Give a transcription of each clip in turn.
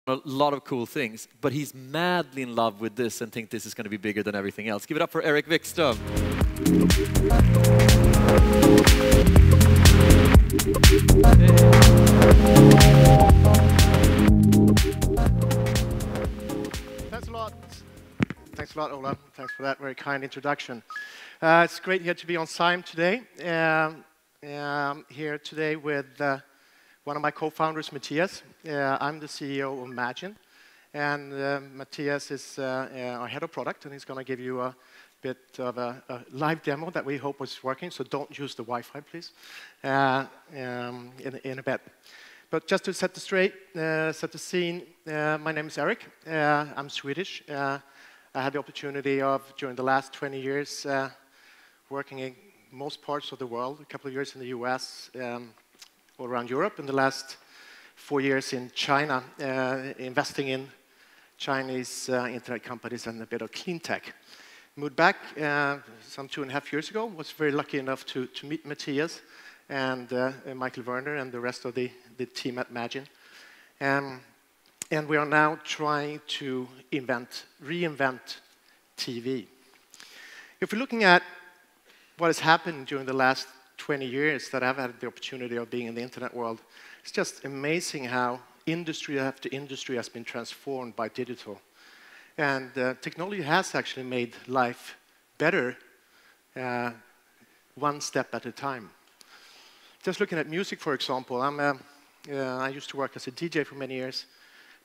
a lot of cool things, but he's madly in love with this and thinks this is going to be bigger than everything else. Give it up for Erik Wikström. Thanks a lot. Thanks a lot, Ola. Thanks for that very kind introduction. It's great here to be on SIME today. Here today with one of my co-founders, Matthias. I'm the CEO of Magine, and Matthias is our head of product, and he's going to give you a bit of a live demo that we hope was working, so don't use the Wi-Fi, please, in a bit. But just to set the scene, my name is Erik. I'm Swedish. I had the opportunity of, during the last 20 years, working in most parts of the world, a couple of years in the US, all around Europe, and the last 4 years in China, investing in Chinese internet companies and a bit of clean tech. Moved back some 2.5 years ago, was very lucky enough to meet Matthias and Michael Werner and the rest of the team at Magine. And we are now trying to reinvent TV. If we're looking at what has happened during the last 20 years that I've had the opportunity of being in the internet world, it's just amazing how industry after industry has been transformed by digital. And technology has actually made life better one step at a time. Just looking at music, for example, I used to work as a DJ for many years,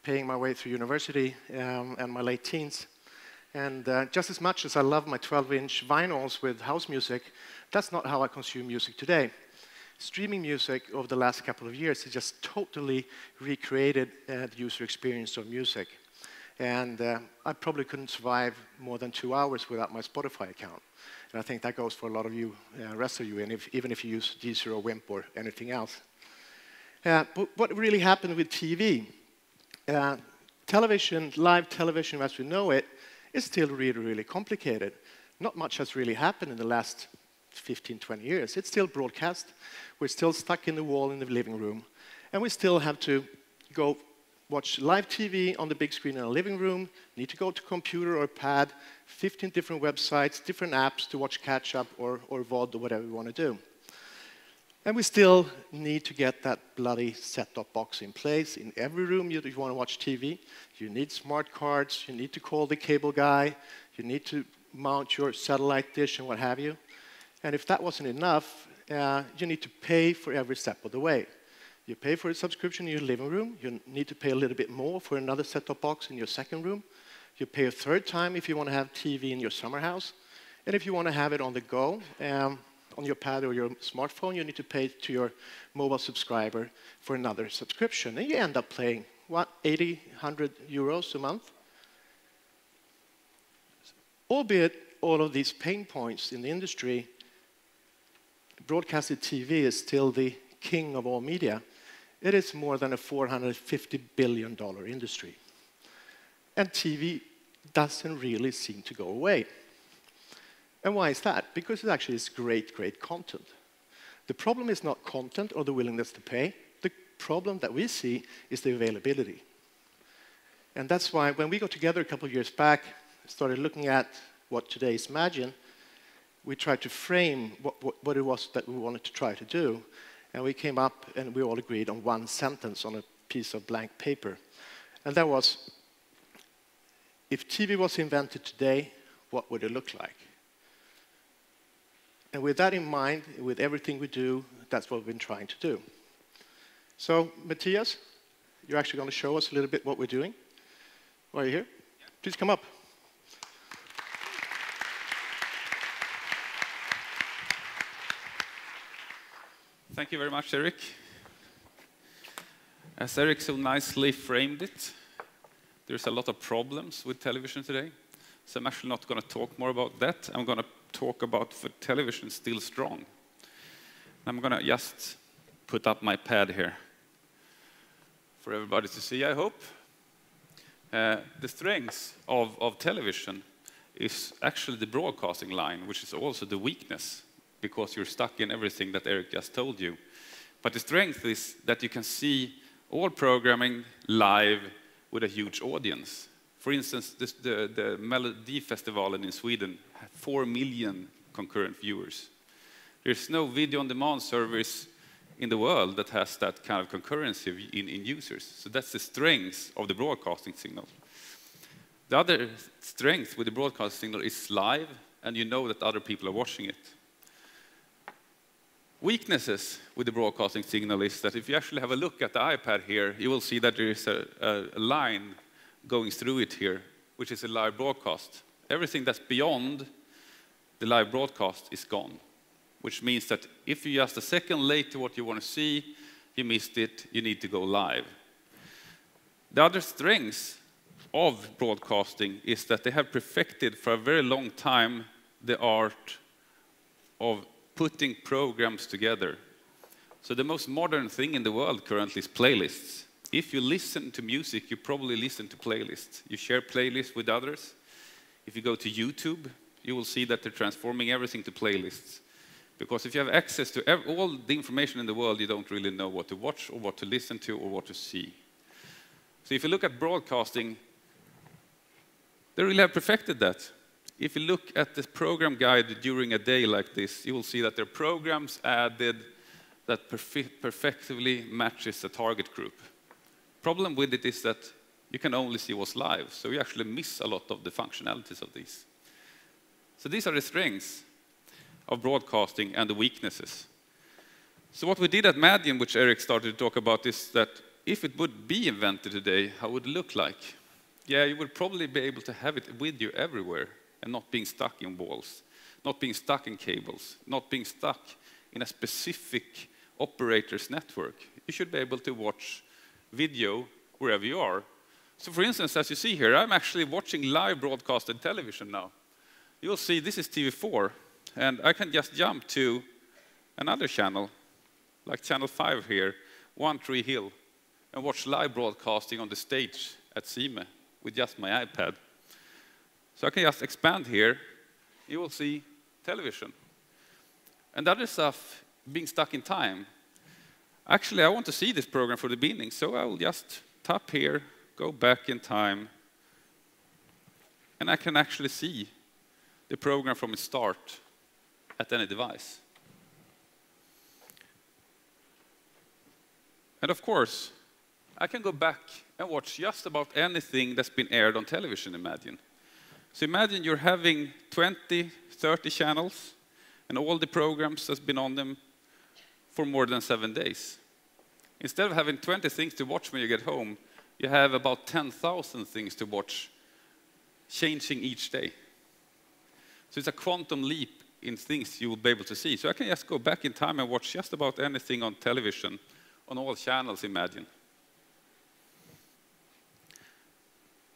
paying my way through university and my late teens. And just as much as I love my 12-inch vinyls with house music, that's not how I consume music today. Streaming music over the last couple of years has just totally recreated the user experience of music. And I probably couldn't survive more than 2 hours without my Spotify account. And I think that goes for a lot of you, rest of you, and even if you use Deezer or Wimp or anything else. But what really happened with TV? Television, live television as we know it, is still really, really complicated. Not much has really happened in the last 15, 20 years. It's still broadcast. We're still stuck in the wall in the living room. And we still have to go watch live TV on the big screen in our living room, need to go to computer or pad, 15 different websites, different apps to watch catch-up or VOD or whatever we want to do. And we still need to get that bloody set-top box in place. In every room you want to watch TV, you need smart cards, you need to call the cable guy, you need to mount your satellite dish and what have you. And if that wasn't enough, you need to pay for every step of the way. You pay for a subscription in your living room, you need to pay a little bit more for another set-top box in your second room. You pay a third time if you want to have TV in your summer house. And if you want to have it on the go, on your pad or your smartphone, you need to pay to your mobile subscriber for another subscription. And you end up paying, what, 80, 100 euros a month? Albeit all of these pain points in the industry, broadcasted TV is still the king of all media. It is more than a $450 billion industry. And TV doesn't really seem to go away. And why is that? Because it actually is great, great content. The problem is not content or the willingness to pay. The problem that we see is the availability. And that's why when we got together a couple of years back, started looking at what today is Magine, we tried to frame what it was that we wanted to try to do. And we came up and we all agreed on one sentence on a piece of blank paper. And that was, if TV was invented today, what would it look like? And with that in mind, with everything we do, that's what we've been trying to do. So, Matthias, you're actually going to show us a little bit what we're doing. Why are you here? Please come up. Thank you very much, Erik. As Erik so nicely framed it, there's a lot of problems with television today. So I'm actually not going to talk more about that. I'm going to talk about for television still strong. I'm going to just put up my pad here for everybody to see, I hope. The strength of television is actually the broadcasting line, which is also the weakness, because you're stuck in everything that Erik just told you. But the strength is that you can see all programming live with a huge audience. For instance, the Melodifestivalen in Sweden had 4 million concurrent viewers. There's no video-on-demand service in the world that has that kind of concurrency in users. So that's the strength of the broadcasting signal. The other strength with the broadcast signal is live, and you know that other people are watching it. Weaknesses with the broadcasting signal is that if you actually have a look at the iPad here, you will see that there is a line going through it here, which is a live broadcast. Everything that's beyond the live broadcast is gone, which means that if you're just a second late to what you want to see, you missed it, you need to go live. The other strengths of broadcasting is that they have perfected for a very long time the art of putting programs together. So the most modern thing in the world currently is playlists. If you listen to music, you probably listen to playlists. You share playlists with others. If you go to YouTube, you will see that they're transforming everything to playlists. Because if you have access to all the information in the world, you don't really know what to watch or what to listen to or what to see. So if you look at broadcasting, they really have perfected that. If you look at the program guide during a day like this, you will see that there are programs added that perfectly matches the target group. Problem with it is that you can only see what's live, so you actually miss a lot of the functionalities of these. So these are the strengths of broadcasting and the weaknesses. So what we did at Magine, which Erik started to talk about, is that if it would be invented today, how would it look like? Yeah, you would probably be able to have it with you everywhere and not being stuck in walls, not being stuck in cables, not being stuck in a specific operator's network. You should be able to watch video wherever you are. So for instance, as you see here, I'm actually watching live broadcasted television now. You'll see this is TV4, and I can just jump to another channel, like channel 5 here, One Tree Hill, and watch live broadcasting on the stage at SIME with just my iPad. So I can just expand here. You will see television. And the other stuff, being stuck in time. Actually, I want to see this program from the beginning, so I will just tap here, go back in time, and I can actually see the program from its start at any device. And of course, I can go back and watch just about anything that's been aired on television, imagine. So imagine you're having 20, 30 channels, and all the programs that's been on them for more than 7 days. Instead of having 20 things to watch when you get home, you have about 10,000 things to watch, changing each day. So it's a quantum leap in things you will be able to see. So I can just go back in time and watch just about anything on television, on all channels, imagine.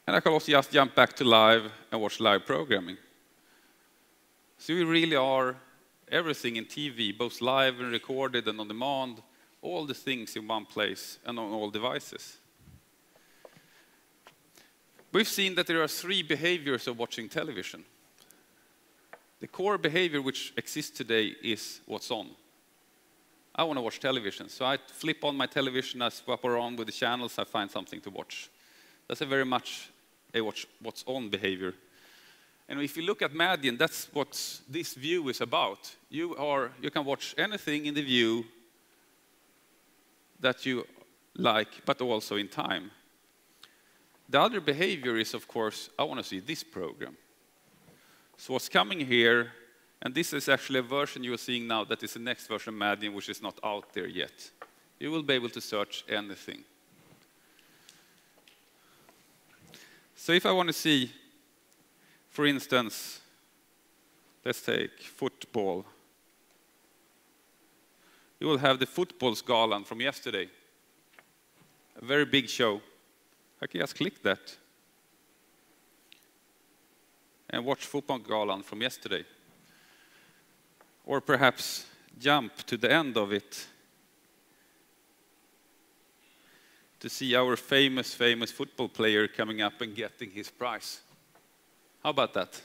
And I can also just jump back to live and watch live programming. So we really are everything in TV, both live and recorded and on demand, all the things in one place and on all devices. We've seen that there are 3 behaviors of watching television. The core behavior which exists today is what's on. I want to watch television, so I flip on my television, I swap around with the channels, I find something to watch. That's a very much a what's on behavior. And if you look at Magine, that's what this view is about. You can watch anything in the view that you like, but also in time. The other behavior is, of course, I want to see this program. So what's coming here, and this is actually a version you are seeing now that is the next version of Magine, which is not out there yet. You will be able to search anything. So if I want to see, for instance, let's take football. You will have the Fotbollsgalan from yesterday. A very big show. I can just click that and watch Fotbollsgalan from yesterday. Or perhaps jump to the end of it to see our famous football player coming up and getting his prize. How about that?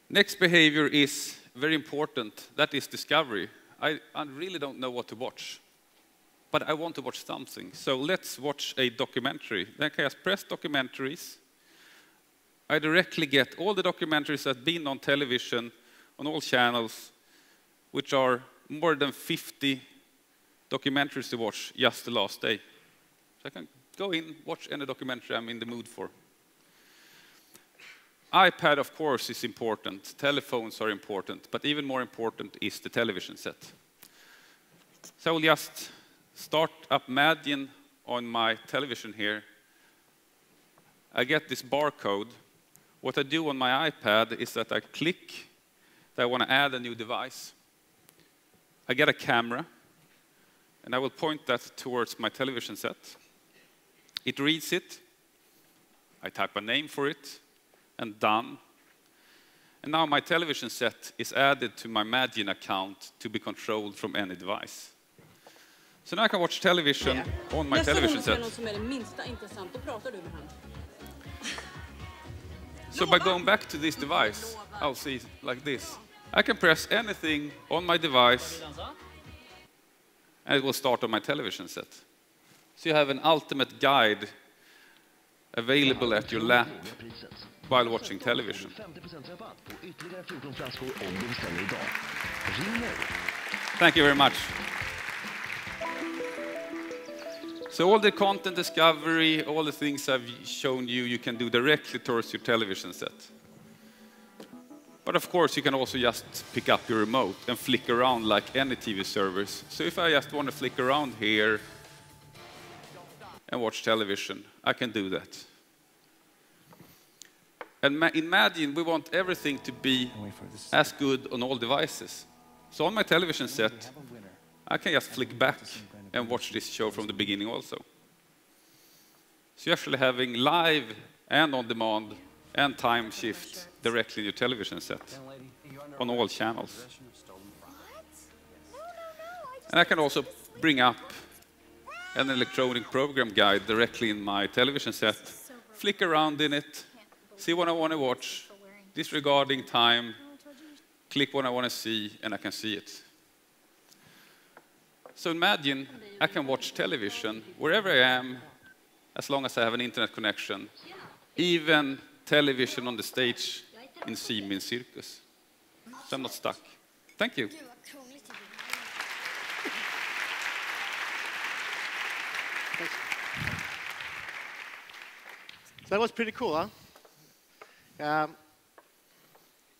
Next behavior is very important. That is discovery. I really don't know what to watch, but I want to watch something. So let's watch a documentary. Then I just press documentaries. I directly get all the documentaries that have been on television, on all channels, which are more than 50 documentaries to watch just the last day. So I can go in, watch any documentary I'm in the mood for. iPad, of course, is important. Telephones are important, but even more important is the television set. So I will just start up Magine on my television here. I get this barcode. What I do on my iPad is that I click that I want to add a new device. I get a camera, and I will point that towards my television set. It reads it. I type a name for it, and done. And now my television set is added to my Magine account to be controlled from any device. So now I can watch television on my television set. So by going back to this device, I'll see like this. I can press anything on my device, and it will start on my television set. So you have an ultimate guide available at your lap while watching television. Thank you very much. So all the content discovery, all the things I've shown you, you can do directly towards your television set. But of course, you can also just pick up your remote and flick around like any TV service. So if I just want to flick around here and watch television, I can do that. And in Magine, we want everything to be as good on all devices. So on my television set, I can just flick back and watch this show from the beginning also. So you're actually having live and on demand and time shift directly in your television set on all channels. And I can also bring up an electronic program guide directly in my television set, flick around in it, see what I want to watch, disregarding time, click what I want to see, and I can see it. So imagine I can watch television wherever I am, as long as I have an internet connection, even television on the stage in SIME Circus. So I'm not stuck. Thank you. So that was pretty cool, huh?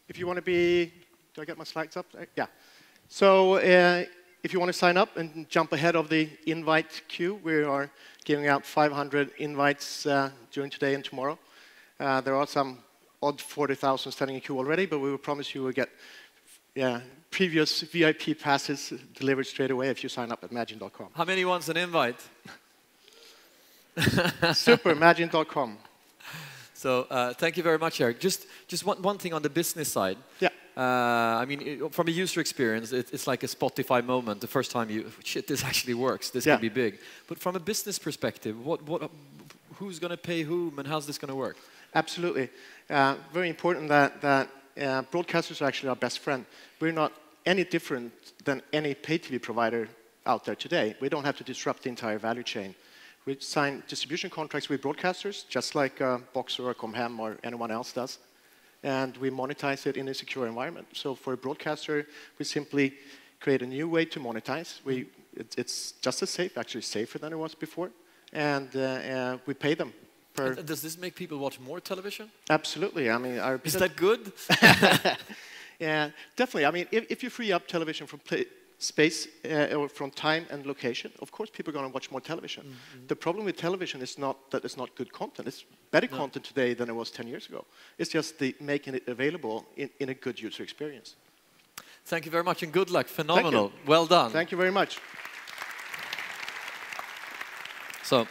If you want to be, do I get my slides up? Yeah. So if you want to sign up and jump ahead of the invite queue, we are giving out 500 invites during today and tomorrow. There are some odd 40,000 standing in queue already, but we will promise you will get previous VIP passes delivered straight away if you sign up at Magine.com. How many wants an invite? Super, Magine.com. So thank you very much, Erik. Just one thing on the business side. Yeah. I mean, from a user experience, it's like a Spotify moment. The first time shit, this actually works. This can be big. But from a business perspective, who's going to pay whom, and how's this going to work? Absolutely. Very important that broadcasters are actually our best friend. We're not any different than any pay TV provider out there today. We don't have to disrupt the entire value chain. We sign distribution contracts with broadcasters, just like Boxer or Comhem or anyone else does. And we monetize it in a secure environment. So for a broadcaster, we simply create a new way to monetize. It's just as safe, actually safer than it was before. And we pay them per... Does this make people watch more television? Absolutely. I mean, is that good? Yeah, definitely. I mean, if you free up television from space or from time and location, of course people are going to watch more television. Mm-hmm. The problem with television is not that it's not good content. It's better content today than it was 10 years ago. It's just making it available in a good user experience. Thank you very much and good luck. Phenomenal. Well done. Thank you very much. So.